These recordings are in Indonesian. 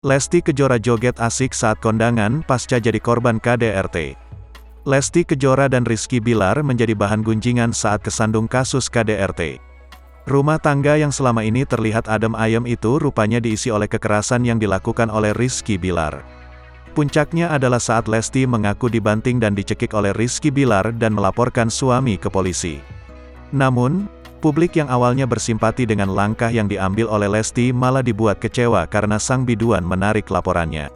Lesti Kejora joget asik saat kondangan pasca jadi korban KDRT. Lesti Kejora dan Rizky Bilar menjadi bahan gunjingan saat kesandung kasus KDRT. Rumah tangga yang selama ini terlihat adem ayem itu rupanya diisi oleh kekerasan yang dilakukan oleh Rizky Bilar. Puncaknya adalah saat Lesti mengaku dibanting dan dicekik oleh Rizky Bilar dan melaporkan suami ke polisi. Namun, publik yang awalnya bersimpati dengan langkah yang diambil oleh Lesti malah dibuat kecewa karena sang biduan menarik laporannya.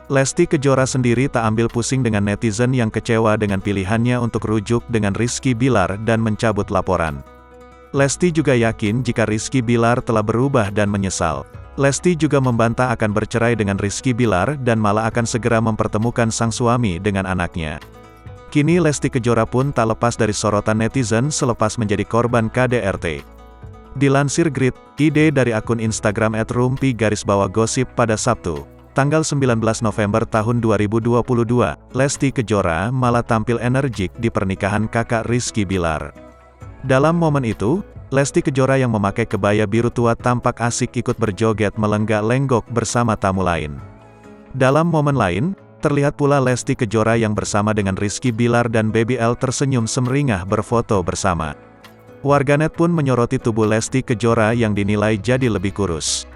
Lesti Kejora sendiri tak ambil pusing dengan netizen yang kecewa dengan pilihannya untuk rujuk dengan Rizky Bilar dan mencabut laporan. Lesti juga yakin jika Rizky Bilar telah berubah dan menyesal. Lesti juga membantah akan bercerai dengan Rizky Bilar dan malah akan segera mempertemukan sang suami dengan anaknya. Kini Lesti Kejora pun tak lepas dari sorotan netizen selepas menjadi korban KDRT. Dilansir Grid.id dari akun Instagram @rumpi_gosip pada Sabtu, tanggal 19 November tahun 2022, Lesti Kejora malah tampil energik di pernikahan kakak Rizky Bilar. Dalam momen itu, Lesti Kejora yang memakai kebaya biru tua tampak asik ikut berjoget melenggak-lenggok bersama tamu lain. Dalam momen lain, terlihat pula Lesti Kejora yang bersama dengan Rizky Bilar dan Baby L tersenyum semeringah berfoto bersama. Warganet pun menyoroti tubuh Lesti Kejora yang dinilai jadi lebih kurus.